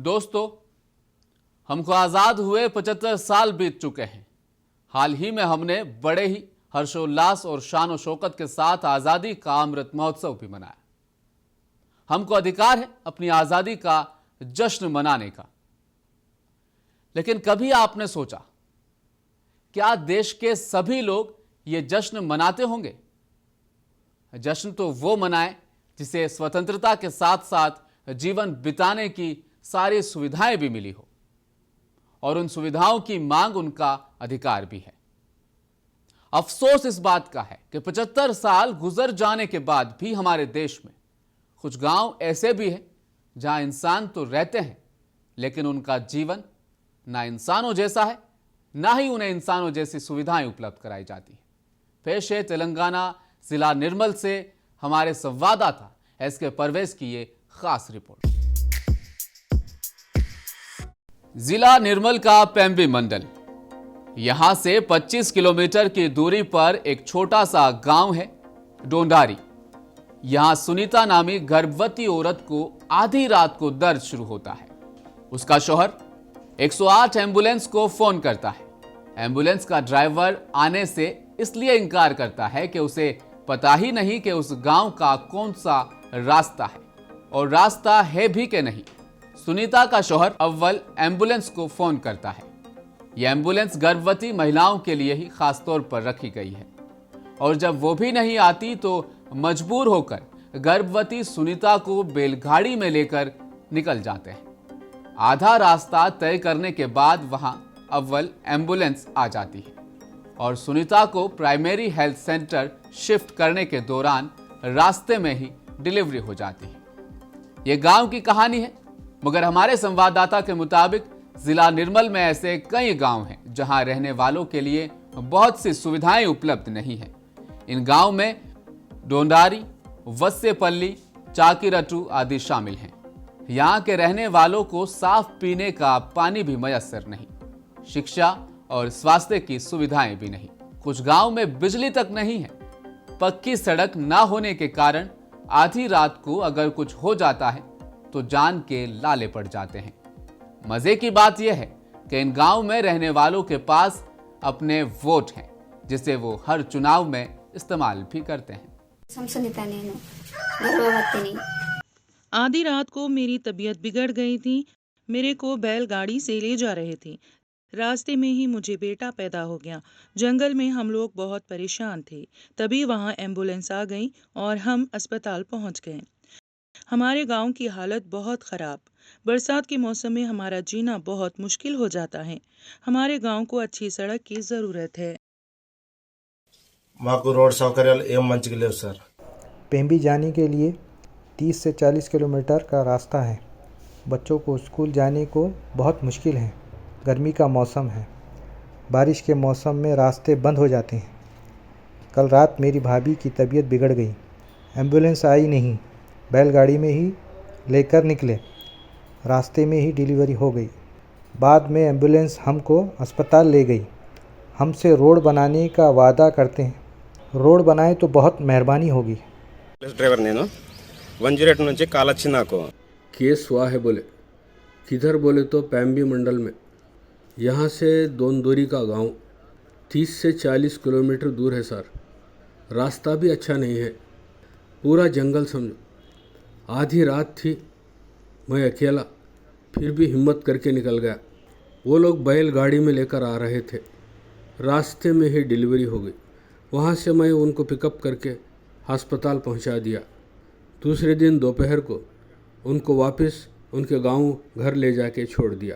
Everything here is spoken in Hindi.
दोस्तों, हमको आज़ाद हुए 75 साल बीत चुके हैं। हाल ही में हमने बड़े ही हर्षोल्लास और शान शौकत के साथ आज़ादी का अमृत महोत्सव भी मनाया। हमको अधिकार है अपनी आज़ादी का जश्न मनाने का। लेकिन कभी आपने सोचा, क्या देश के सभी लोग ये जश्न मनाते होंगे? जश्न तो वो मनाए जिसे स्वतंत्रता के साथ साथ जीवन बिताने की सारी सुविधाएं भी मिली हो, और उन सुविधाओं की मांग उनका अधिकार भी है। अफसोस इस बात का है कि 75 साल गुजर जाने के बाद भी हमारे देश में कुछ गांव ऐसे भी हैं जहां इंसान तो रहते हैं, लेकिन उनका जीवन ना इंसानों जैसा है, ना ही उन्हें इंसानों जैसी सुविधाएं उपलब्ध कराई जाती है। पेश है तेलंगाना जिला निर्मल से हमारे संवाददाता एसके परवेज की ये खास रिपोर्ट। जिला निर्मल का पेम्बी मंडल, यहां से 25 किलोमीटर की दूरी पर एक छोटा सा गांव है डोंडारी। यहां सुनीता नामी गर्भवती औरत को आधी रात को दर्द शुरू होता है। उसका शौहर 108 एम्बुलेंस को फोन करता है। एम्बुलेंस का ड्राइवर आने से इसलिए इनकार करता है कि उसे पता ही नहीं कि उस गांव का कौन सा रास्ता है, और रास्ता है भी कि नहीं। सुनीता का शौहर अव्वल एम्बुलेंस को फोन करता है। यह एम्बुलेंस गर्भवती महिलाओं के लिए ही खास तौर पर रखी गई है, और जब वो भी नहीं आती तो मजबूर होकर गर्भवती सुनीता को बैलगाड़ी में लेकर निकल जाते हैं। आधा रास्ता तय करने के बाद वहां अव्वल एम्बुलेंस आ जाती है और सुनीता को प्राइमरी हेल्थ सेंटर शिफ्ट करने के दौरान रास्ते में ही डिलीवरी हो जाती है। ये गांव की कहानी है, मगर हमारे संवाददाता के मुताबिक जिला निर्मल में ऐसे कई गांव हैं जहां रहने वालों के लिए बहुत सी सुविधाएं उपलब्ध नहीं है। इन गांव में डोंडारी, वस्सेपल्ली, चाकीरटू आदि शामिल हैं। यहाँ के रहने वालों को साफ पीने का पानी भी मयस्सर नहीं, शिक्षा और स्वास्थ्य की सुविधाएं भी नहीं। कुछ गांव में बिजली तक नहीं है। पक्की सड़क ना होने के कारण आधी रात को अगर कुछ हो जाता है तो जान के लाले पड़ जाते हैं। मजे की बात यह है कि इन गांव में रहने वालों के पास अपने वोट हैं, जिसे वो हर चुनाव में इस्तेमाल भी करते हैं। आधी रात को मेरी तबीयत बिगड़ गई थी। मेरे को बैलगाड़ी से ले जा रहे थे। रास्ते में ही मुझे बेटा पैदा हो गया। जंगल में हम लोग बहुत परेशान थे। तभी वहाँ एम्बुलेंस आ गई और हम अस्पताल पहुँच गए। हमारे गांव की हालत बहुत ख़राब। बरसात के मौसम में हमारा जीना बहुत मुश्किल हो जाता है। हमारे गांव को अच्छी सड़क की ज़रूरत है। మాకు రోడ్ సౌకర్యాలు ఏం మంచిగా లేవు సార్। पेम्बी जाने के लिए 30 से 40 किलोमीटर का रास्ता है। बच्चों को स्कूल जाने को बहुत मुश्किल है। गर्मी का मौसम है। बारिश के मौसम में रास्ते बंद हो जाते हैं। कल रात मेरी भाभी की तबीयत बिगड़ गई। एम्बुलेंस आई नहीं, बैलगाड़ी में ही लेकर निकले। रास्ते में ही डिलीवरी हो गई। बाद में एम्बुलेंस हमको अस्पताल ले गई। हमसे रोड बनाने का वादा करते हैं। रोड बनाए तो बहुत मेहरबानी होगी। ड्राइवर నేను 108 నుంచి కాల్ వచ్చి నాకు केस हुआ है बोले। किधर बोले तो पेम्बी मंडल में। यहाँ से दोंदोरी का गांव 30 से 40 किलोमीटर दूर है सर। रास्ता भी अच्छा नहीं है, पूरा जंगल समझो। आधी रात थी, मैं अकेला फिर भी हिम्मत करके निकल गया। वो लोग बैलगाड़ी में लेकर आ रहे थे। रास्ते में ही डिलीवरी हो गई। वहाँ से मैं उनको पिकअप करके अस्पताल पहुँचा दिया। दूसरे दिन दोपहर को उनको वापस उनके गांव घर ले जाके छोड़ दिया।